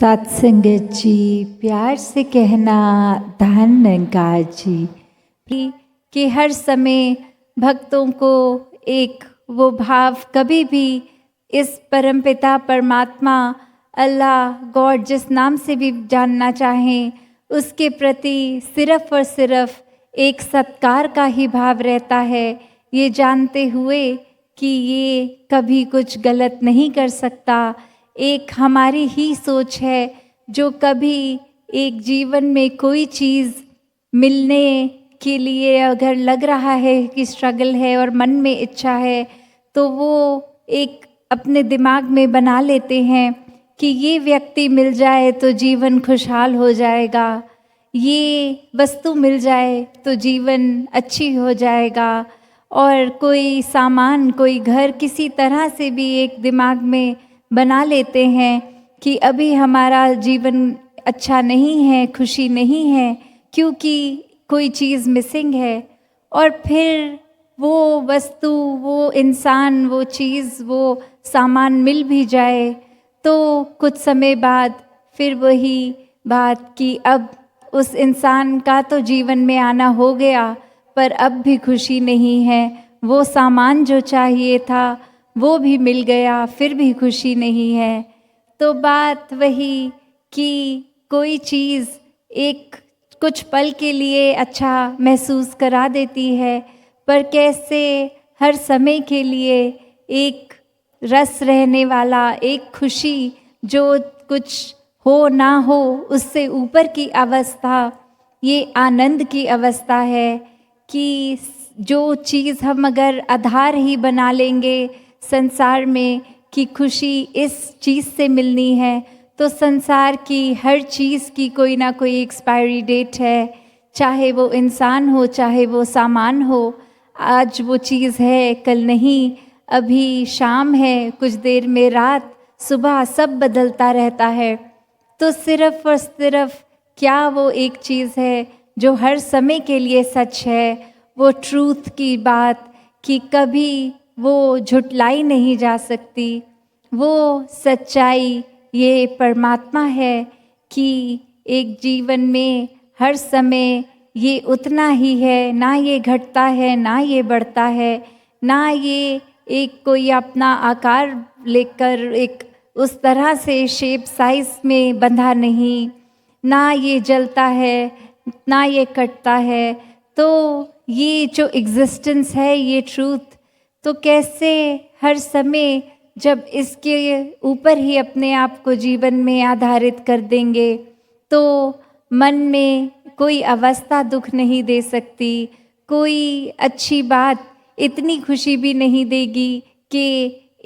सत्संगत जी, प्यार से कहना धन निरंकार जी कि हर समय भक्तों को एक वो भाव कभी भी इस परमपिता परमात्मा अल्लाह गॉड जिस नाम से भी जानना चाहें उसके प्रति सिर्फ और सिर्फ एक सत्कार का ही भाव रहता है, ये जानते हुए कि ये कभी कुछ गलत नहीं कर सकता। एक हमारी ही सोच है जो कभी एक जीवन में कोई चीज़ मिलने के लिए अगर लग रहा है कि स्ट्रगल है और मन में इच्छा है तो वो एक अपने दिमाग में बना लेते हैं कि ये व्यक्ति मिल जाए तो जीवन खुशहाल हो जाएगा, ये वस्तु मिल जाए तो जीवन अच्छी हो जाएगा। और कोई सामान, कोई घर किसी तरह से भी एक दिमाग में बना लेते हैं कि अभी हमारा जीवन अच्छा नहीं है, खुशी नहीं है क्योंकि कोई चीज़ मिसिंग है। और फिर वो वस्तु, वो इंसान, वो चीज़, वो सामान मिल भी जाए तो कुछ समय बाद फिर वही बात कि अब उस इंसान का तो जीवन में आना हो गया पर अब भी खुशी नहीं है, वो सामान जो चाहिए था वो भी मिल गया फिर भी खुशी नहीं है। तो बात वही कि कोई चीज़ एक कुछ पल के लिए अच्छा महसूस करा देती है पर कैसे हर समय के लिए एक रस रहने वाला, एक खुशी जो कुछ हो ना हो उससे ऊपर की अवस्था, ये आनंद की अवस्था है कि जो चीज़ हम अगर आधार ही बना लेंगे संसार में कि खुशी इस चीज़ से मिलनी है तो संसार की हर चीज़ की कोई ना कोई एक्सपायरी डेट है, चाहे वो इंसान हो चाहे वो सामान हो। आज वो चीज़ है कल नहीं, अभी शाम है कुछ देर में रात, सुबह, सब बदलता रहता है। तो सिर्फ और सिर्फ क्या वो एक चीज़ है जो हर समय के लिए सच है, वो ट्रूथ की बात कि कभी वो झुटलाई नहीं जा सकती, वो सच्चाई ये परमात्मा है कि एक जीवन में हर समय ये उतना ही है, ना ये घटता है ना ये बढ़ता है, ना ये एक कोई अपना आकार लेकर एक उस तरह से शेप साइज में बंधा नहीं, ना ये जलता है ना ये कटता है। तो ये जो एग्जिस्टेंस है, ये ट्रूथ, तो कैसे हर समय जब इसके ऊपर ही अपने आप को जीवन में आधारित कर देंगे तो मन में कोई अवस्था दुख नहीं दे सकती, कोई अच्छी बात इतनी खुशी भी नहीं देगी कि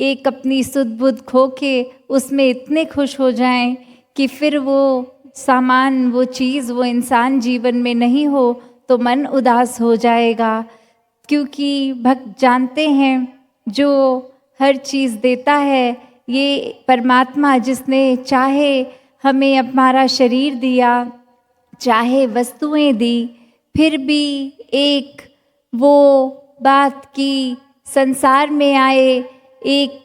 एक अपनी सुध बुध खो के उसमें इतने खुश हो जाएं कि फिर वो सामान, वो चीज़, वो इंसान जीवन में नहीं हो तो मन उदास हो जाएगा। क्योंकि भक्त जानते हैं जो हर चीज़ देता है ये परमात्मा, जिसने चाहे हमें हमारा शरीर दिया, चाहे वस्तुएं दी, फिर भी एक वो बात कि संसार में आए एक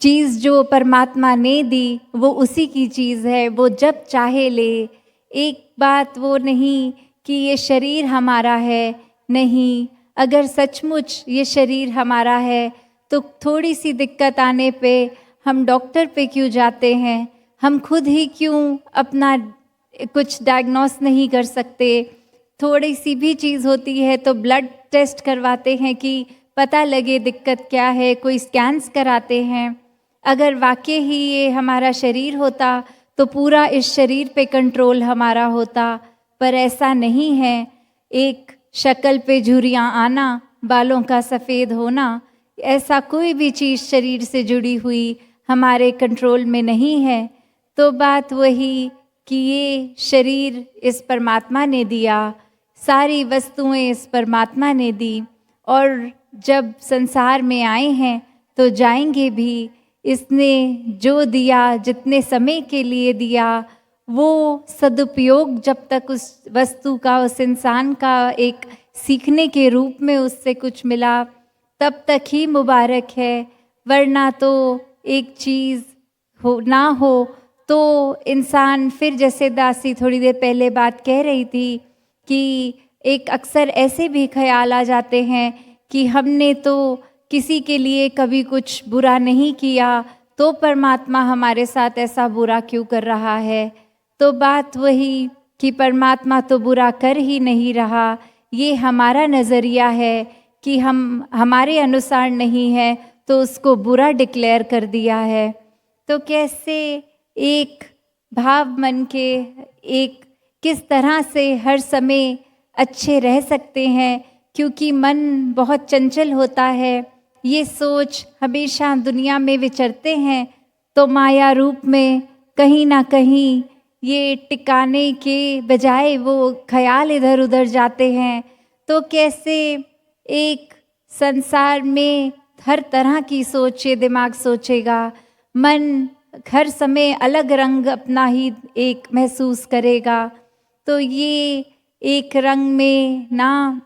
चीज़ जो परमात्मा ने दी वो उसी की चीज़ है, वो जब चाहे ले। एक बात वो नहीं कि ये शरीर हमारा है, नहीं, अगर सचमुच ये शरीर हमारा है तो थोड़ी सी दिक्कत आने पे हम डॉक्टर पे क्यों जाते हैं, हम खुद ही क्यों अपना कुछ डायग्नोस नहीं कर सकते। थोड़ी सी भी चीज़ होती है तो ब्लड टेस्ट करवाते हैं कि पता लगे दिक्कत क्या है, कोई स्कैन्स कराते हैं। अगर वाकई ही ये हमारा शरीर होता तो पूरा इस शरीर पे कंट्रोल हमारा होता, पर ऐसा नहीं है। एक शक्ल पे झुर्रियाँ आना, बालों का सफ़ेद होना, ऐसा कोई भी चीज़ शरीर से जुड़ी हुई हमारे कंट्रोल में नहीं है। तो बात वही कि ये शरीर इस परमात्मा ने दिया, सारी वस्तुएं इस परमात्मा ने दी, और जब संसार में आए हैं तो जाएंगे भी। इसने जो दिया, जितने समय के लिए दिया, वो सदुपयोग जब तक उस वस्तु का, उस इंसान का एक सीखने के रूप में उससे कुछ मिला तब तक ही मुबारक है, वरना तो एक चीज़ हो ना हो तो इंसान फिर, जैसे दासी थोड़ी देर पहले बात कह रही थी कि एक अक्सर ऐसे भी ख्याल आ जाते हैं कि हमने तो किसी के लिए कभी कुछ बुरा नहीं किया, तो परमात्मा हमारे साथ ऐसा बुरा क्यों कर रहा है। तो बात वही कि परमात्मा तो बुरा कर ही नहीं रहा, ये हमारा नज़रिया है कि हम हमारे अनुसार नहीं है तो उसको बुरा डिक्लेयर कर दिया है। तो कैसे एक भाव मन के एक किस तरह से हर समय अच्छे रह सकते हैं, क्योंकि मन बहुत चंचल होता है। ये सोच हमेशा दुनिया में विचरते हैं तो माया रूप में कहीं ना कहीं ये टिकाने के बजाय वो ख्याल इधर उधर जाते हैं। तो कैसे एक संसार में हर तरह की सोच ये दिमाग सोचेगा, मन हर समय अलग रंग अपना ही एक महसूस करेगा। तो ये एक रंग में ना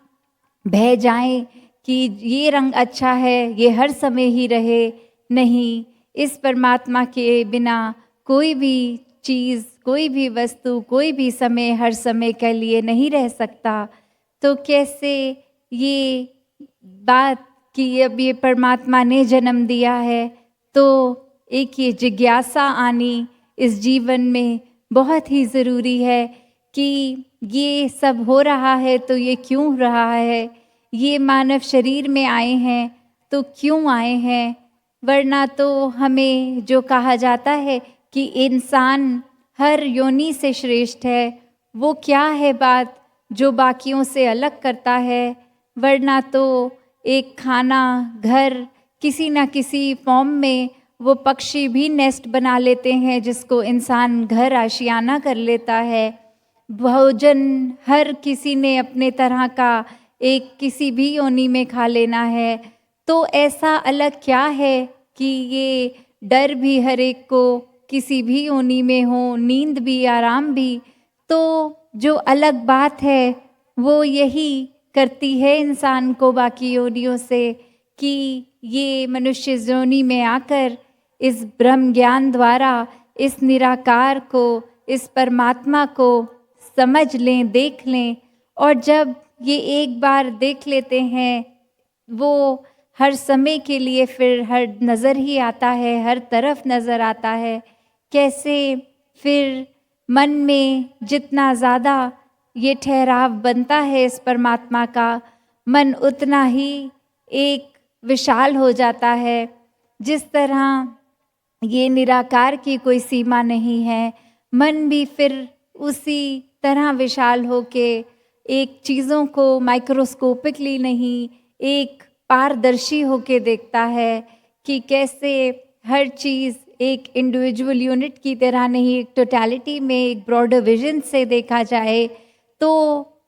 बह जाएं कि ये रंग अच्छा है, ये हर समय ही रहे। नहीं, इस परमात्मा के बिना कोई भी चीज़, कोई भी वस्तु, कोई भी समय हर समय के लिए नहीं रह सकता। तो कैसे ये बात कि अब ये परमात्मा ने जन्म दिया है, तो एक ये जिज्ञासा आनी इस जीवन में बहुत ही ज़रूरी है कि ये सब हो रहा है तो ये क्यों हो रहा है, ये मानव शरीर में आए हैं तो क्यों आए हैं। वरना तो हमें जो कहा जाता है कि इंसान हर योनि से श्रेष्ठ है, वो क्या है बात जो बाकियों से अलग करता है। वरना तो एक खाना, घर, किसी न किसी फॉर्म में वो पक्षी भी नेस्ट बना लेते हैं जिसको इंसान घर आशियाना कर लेता है। भोजन हर किसी ने अपने तरह का एक किसी भी योनि में खा लेना है। तो ऐसा अलग क्या है कि ये डर भी हर एक को किसी भी योनि में हो, नींद भी, आराम भी। तो जो अलग बात है वो यही करती है इंसान को बाकी योनियों से कि ये मनुष्य योनि में आकर इस ब्रह्म ज्ञान द्वारा इस निराकार को, इस परमात्मा को समझ लें, देख लें। और जब ये एक बार देख लेते हैं, वो हर समय के लिए फिर हर नज़र ही आता है, हर तरफ नज़र आता है। कैसे फिर मन में जितना ज़्यादा ये ठहराव बनता है इस परमात्मा का, मन उतना ही एक विशाल हो जाता है। जिस तरह ये निराकार की कोई सीमा नहीं है, मन भी फिर उसी तरह विशाल होके एक चीज़ों को माइक्रोस्कोपिकली नहीं, एक पारदर्शी होके देखता है कि कैसे हर चीज़ एक इंडिविजुअल यूनिट की तरह नहीं, एक टोटलिटी में, एक ब्रॉडर विजन से देखा जाए। तो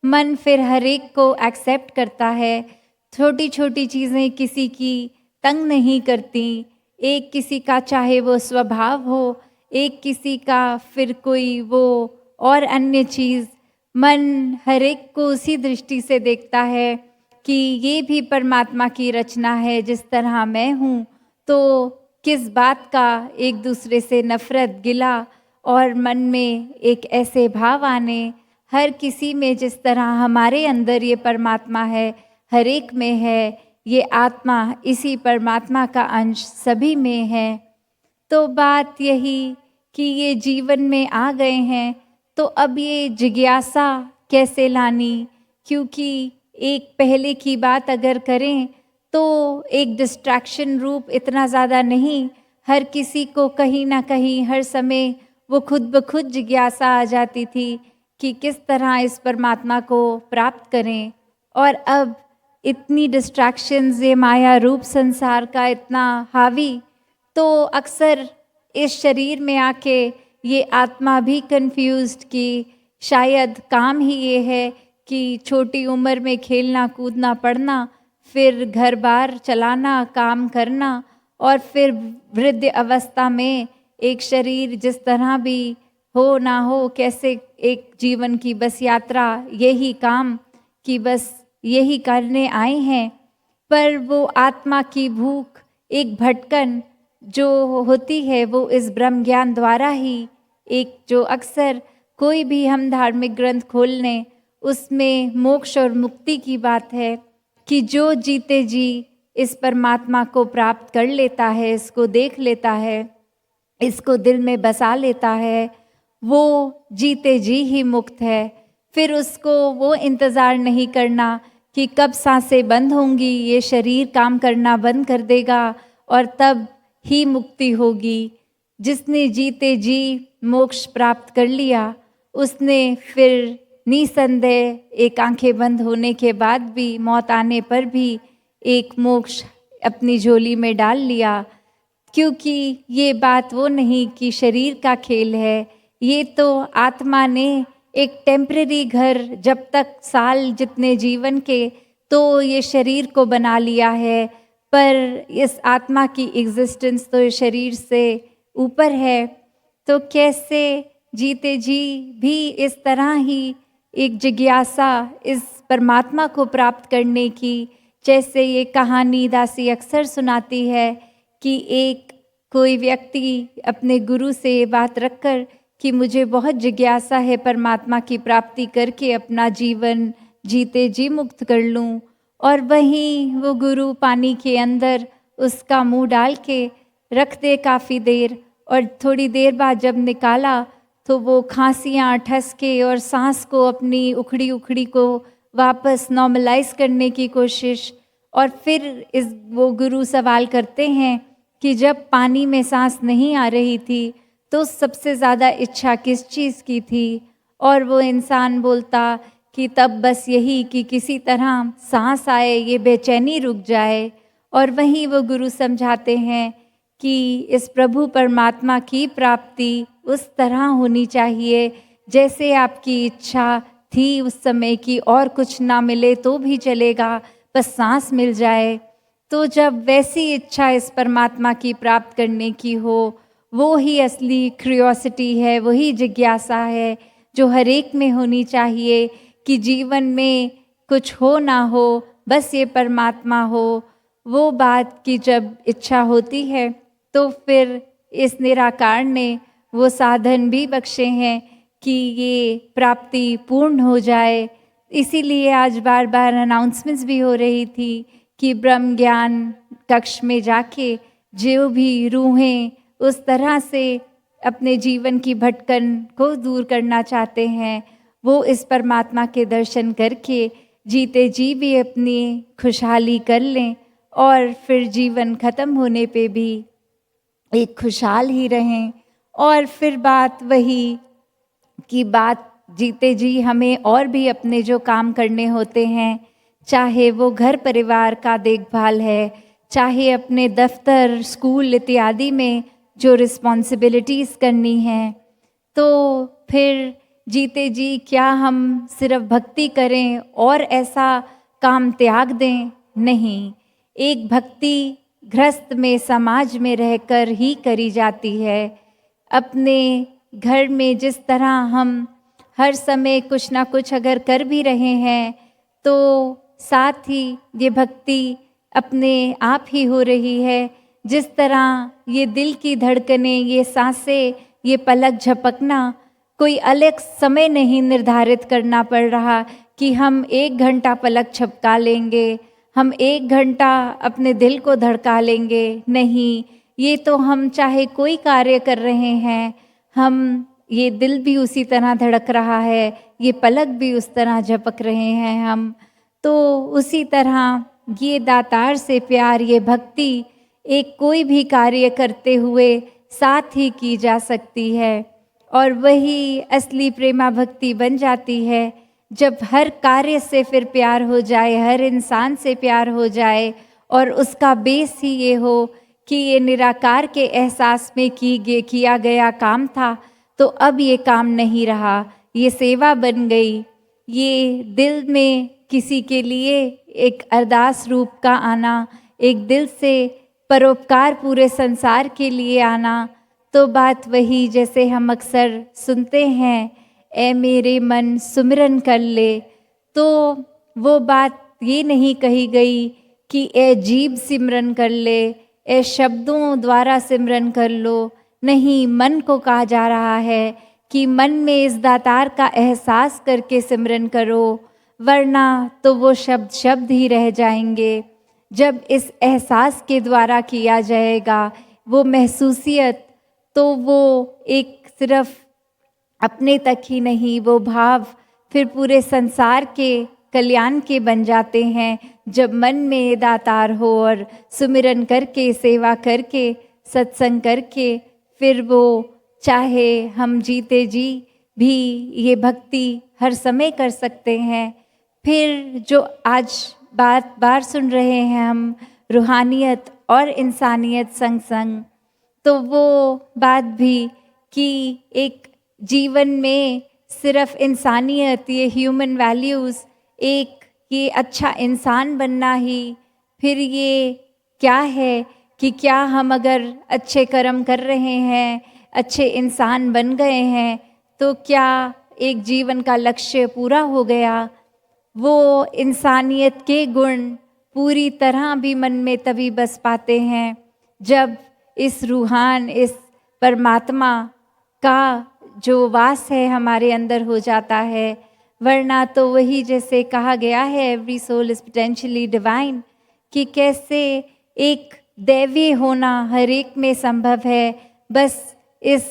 मन फिर हर एक को एक्सेप्ट करता है। छोटी छोटी चीज़ें किसी की तंग नहीं करती। एक किसी का चाहे वो स्वभाव हो, एक किसी का फिर कोई वो और अन्य चीज़, मन हर एक को उसी दृष्टि से देखता है कि ये भी परमात्मा की रचना है। जिस तरह मैं हूँ तो किस बात का एक दूसरे से नफ़रत, गिला और मन में एक ऐसे भाव आने। हर किसी में जिस तरह हमारे अंदर ये परमात्मा है, हर एक में है, ये आत्मा इसी परमात्मा का अंश सभी में है। तो बात यही कि ये जीवन में आ गए हैं तो अब ये जिज्ञासा कैसे लानी, क्योंकि एक पहले की बात अगर करें तो एक डिस्ट्रैक्शन रूप इतना ज़्यादा नहीं, हर किसी को कहीं ना कहीं हर समय वो खुद ब खुद जिज्ञासा आ जाती थी कि किस तरह इस परमात्मा को प्राप्त करें। और अब इतनी डिस्ट्रैक्शंस, ये माया रूप संसार का इतना हावी, तो अक्सर इस शरीर में आके ये आत्मा भी कंफ्यूज्ड कि शायद काम ही ये है कि छोटी उम्र में खेलना, कूदना, पढ़ना, फिर घर बार चलाना, काम करना, और फिर वृद्ध अवस्था में एक शरीर जिस तरह भी हो ना हो, कैसे एक जीवन की बस यात्रा, यही काम कि बस यही करने आए हैं। पर वो आत्मा की भूख, एक भटकन जो होती है, वो इस ब्रह्म ज्ञान द्वारा ही एक जो अक्सर कोई भी हम धार्मिक ग्रंथ खोल लें उसमें मोक्ष और मुक्ति की बात है कि जो जीते जी इस परमात्मा को प्राप्त कर लेता है, इसको देख लेता है, इसको दिल में बसा लेता है, वो जीते जी ही मुक्त है। फिर उसको वो इंतज़ार नहीं करना कि कब सांसें बंद होंगी, ये शरीर काम करना बंद कर देगा और तब ही मुक्ति होगी। जिसने जीते जी मोक्ष प्राप्त कर लिया उसने फिर निसंदेह एक आंखें बंद होने के बाद भी, मौत आने पर भी एक मोक्ष अपनी झोली में डाल लिया। क्योंकि ये बात वो नहीं कि शरीर का खेल है, ये तो आत्मा ने एक टेम्परेरी घर, जब तक साल जितने जीवन के, तो ये शरीर को बना लिया है, पर इस आत्मा की एग्जिस्टेंस तो इस शरीर से ऊपर है। तो कैसे जीते जी भी इस तरह ही एक जिज्ञासा इस परमात्मा को प्राप्त करने की, जैसे ये कहानी दासी अक्सर सुनाती है कि एक कोई व्यक्ति अपने गुरु से ये बात रखकर कि मुझे बहुत जिज्ञासा है परमात्मा की प्राप्ति करके अपना जीवन जीते जी मुक्त कर लूं, और वहीं वो गुरु पानी के अंदर उसका मुंह डाल के रख दे काफ़ी देर, और थोड़ी देर बाद जब निकाला तो वो खांसियाँ ठसके और सांस को अपनी उखड़ी उखड़ी को वापस नॉर्मलाइज करने की कोशिश। और फिर वो गुरु सवाल करते हैं कि जब पानी में सांस नहीं आ रही थी तो सबसे ज़्यादा इच्छा किस चीज़ की थी? और वो इंसान बोलता कि तब बस यही कि किसी तरह सांस आए, ये बेचैनी रुक जाए। और वहीं वो गुरु समझाते हैं कि इस प्रभु परमात्मा की प्राप्ति उस तरह होनी चाहिए जैसे आपकी इच्छा थी उस समय की, और कुछ ना मिले तो भी चलेगा, बस सांस मिल जाए। तो जब वैसी इच्छा इस परमात्मा की प्राप्त करने की हो, वो ही असली क्यूरियोसिटी है, वही जिज्ञासा है जो हर एक में होनी चाहिए कि जीवन में कुछ हो ना हो, बस ये परमात्मा हो। वो बात की जब इच्छा होती है तो फिर इस निराकार ने वो साधन भी बख्शे हैं कि ये प्राप्ति पूर्ण हो जाए। इसीलिए आज बार बार अनाउंसमेंट्स भी हो रही थी कि ब्रह्म ज्ञान कक्ष में जाके जो भी रूहें उस तरह से अपने जीवन की भटकन को दूर करना चाहते हैं, वो इस परमात्मा के दर्शन करके जीते जी भी अपनी खुशहाली कर लें, और फिर जीवन खत्म होने पे भी एक खुशहाल ही रहें। और फिर बात वही कि बात जीते जी हमें और भी अपने जो काम करने होते हैं, चाहे वो घर परिवार का देखभाल है, चाहे अपने दफ्तर स्कूल इत्यादि में जो रिस्पॉन्सिबिलिटीज़ करनी हैं, तो फिर जीते जी क्या हम सिर्फ भक्ति करें और ऐसा काम त्याग दें? नहीं, एक भक्ति गृहस्थ में समाज में रहकर ही करी जाती है। अपने घर में जिस तरह हम हर समय कुछ ना कुछ अगर कर भी रहे हैं तो साथ ही ये भक्ति अपने आप ही हो रही है। जिस तरह ये दिल की धड़कनें, ये सांसें, ये पलक झपकना, कोई अलग समय नहीं निर्धारित करना पड़ रहा कि हम 1 घंटा पलक झपका लेंगे, हम 1 घंटा अपने दिल को धड़का लेंगे। नहीं, ये तो हम चाहे कोई कार्य कर रहे हैं, हम ये दिल भी उसी तरह धड़क रहा है, ये पलक भी उस तरह झपक रहे हैं हम। तो उसी तरह ये दातार से प्यार, ये भक्ति एक कोई भी कार्य करते हुए साथ ही की जा सकती है, और वही असली प्रेमा भक्ति बन जाती है जब हर कार्य से फिर प्यार हो जाए, हर इंसान से प्यार हो जाए, और उसका बेस ही ये हो कि ये निराकार के एहसास में किया गया काम था, तो अब ये काम नहीं रहा, ये सेवा बन गई। ये दिल में किसी के लिए एक अरदास रूप का आना, एक दिल से परोपकार पूरे संसार के लिए आना, तो बात वही जैसे हम अक्सर सुनते हैं, ए मेरे मन सुमिरन कर ले। तो वो बात ये नहीं कही गई कि ए जीभ सिमरन कर ले, ए शब्दों द्वारा सिमरन कर लो। नहीं, मन को कहा जा रहा है कि मन में इस दातार का एहसास करके सिमरन करो, वरना तो वो शब्द शब्द ही रह जाएंगे। जब इस एहसास के द्वारा किया जाएगा वो महसूसियत, तो वो एक सिर्फ अपने तक ही नहीं, वो भाव फिर पूरे संसार के कल्याण के बन जाते हैं। जब मन में दातार हो और सुमिरन करके, सेवा करके, सत्संग करके, फिर वो चाहे हम जीते जी भी ये भक्ति हर समय कर सकते हैं। फिर जो आज बात बार सुन रहे हैं हम, रूहानियत और इंसानियत संग संग, तो वो बात भी कि एक जीवन में सिर्फ इंसानियत, ये ह्यूमन वैल्यूज़, एक ये अच्छा इंसान बनना ही फिर ये क्या है कि क्या हम अगर अच्छे कर्म कर रहे हैं, अच्छे इंसान बन गए हैं, तो क्या एक जीवन का लक्ष्य पूरा हो गया? वो इंसानियत के गुण पूरी तरह भी मन में तभी बस पाते हैं जब इस रूहान, इस परमात्मा का जो वास है हमारे अंदर हो जाता है। वरना तो वही जैसे कहा गया है, every soul is potentially divine, कि कैसे एक दैवीय होना हर एक में संभव है। बस इस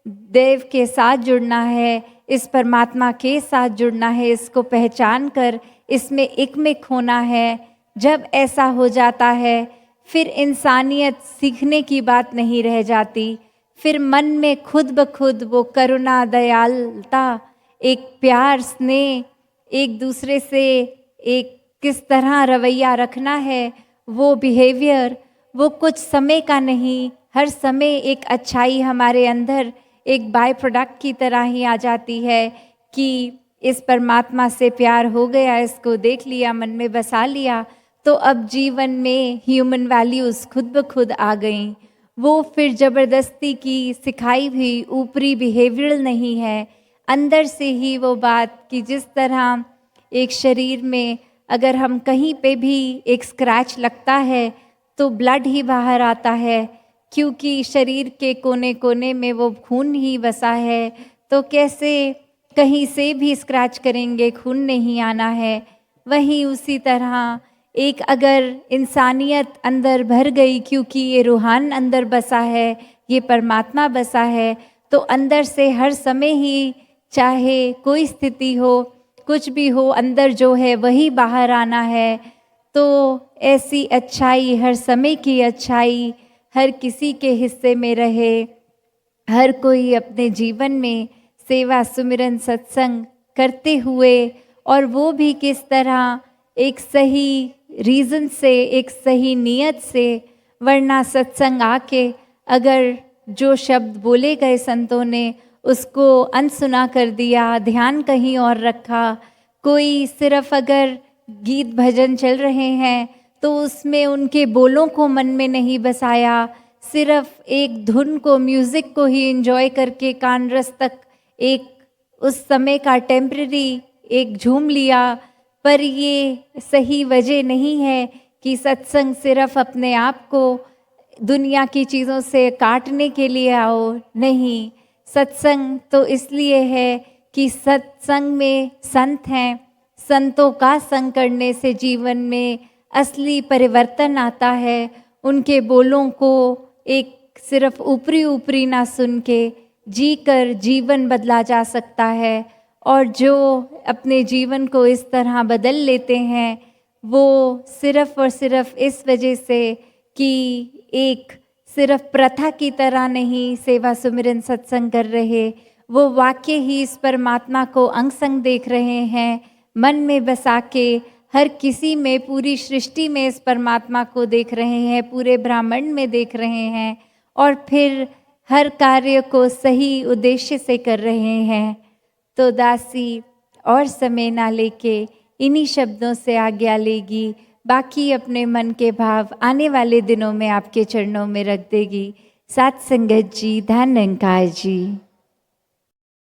देव के साथ जुड़ना है, इस परमात्मा के साथ जुड़ना है, इसको पहचान कर इसमें एकमिक होना है। जब ऐसा हो जाता है फिर इंसानियत सीखने की बात नहीं रह जाती। फिर मन में खुद ब खुद वो करुणा, दयालुता, एक प्यार, स्नेह, एक दूसरे से एक किस तरह रवैया रखना है, वो बिहेवियर, वो कुछ समय का नहीं, हर समय एक अच्छाई हमारे अंदर एक बाय प्रोडक्ट की तरह ही आ जाती है कि इस परमात्मा से प्यार हो गया, इसको देख लिया, मन में बसा लिया, तो अब जीवन में ह्यूमन वैल्यूज़ खुद ब खुद आ गई। वो फिर ज़बरदस्ती की सिखाई हुई ऊपरी बिहेवियरल नहीं है, अंदर से ही वो बात कि जिस तरह एक शरीर में अगर हम कहीं पे भी एक स्क्रैच लगता है तो ब्लड ही बाहर आता है, क्योंकि शरीर के कोने कोने में वो खून ही बसा है। तो कैसे कहीं से भी स्क्रैच करेंगे, खून नहीं आना है। वहीं उसी तरह एक अगर इंसानियत अंदर भर गई, क्योंकि ये रूहान अंदर बसा है, ये परमात्मा बसा है, तो अंदर से हर समय ही चाहे कोई स्थिति हो, कुछ भी हो, अंदर जो है वही बाहर आना है। तो ऐसी अच्छाई, हर समय की अच्छाई हर किसी के हिस्से में रहे। हर कोई अपने जीवन में सेवा, सुमिरन, सत्संग करते हुए, और वो भी किस तरह एक सही रीज़न से, एक सही नीयत से। वरना सत्संग आके अगर जो शब्द बोले गए संतों ने उसको अनसुना कर दिया, ध्यान कहीं और रखा, कोई सिर्फ अगर गीत भजन चल रहे हैं तो उसमें उनके बोलों को मन में नहीं बसाया, सिर्फ एक धुन को, म्यूज़िक को ही एंजॉय करके कान रस तक एक उस समय का टेम्पररी एक झूम लिया। पर ये सही वजह नहीं है कि सत्संग सिर्फ अपने आप को दुनिया की चीज़ों से काटने के लिए आओ। नहीं, सत्संग तो इसलिए है कि सत्संग में संत हैं, संतों का संग करने से जीवन में असली परिवर्तन आता है। उनके बोलों को एक सिर्फ ऊपरी ऊपरी ना सुन के जी कर जीवन बदला जा सकता है। और जो अपने जीवन को इस तरह बदल लेते हैं वो सिर्फ और सिर्फ इस वजह से कि एक सिर्फ प्रथा की तरह नहीं सेवा, सुमिरन, सत्संग कर रहे, वो वाकई ही इस परमात्मा को अंग संग देख रहे हैं, मन में बसा के हर किसी में, पूरी सृष्टि में इस परमात्मा को देख रहे हैं, पूरे ब्रह्मांड में देख रहे हैं, और फिर हर कार्य को सही उद्देश्य से कर रहे हैं। तो दासी और समय ना लेके इन्हीं शब्दों से आज्ञा लेगी, बाकी अपने मन के भाव आने वाले दिनों में आपके चरणों में रख देगी। साथ संगत जी, धन निरंकार जी।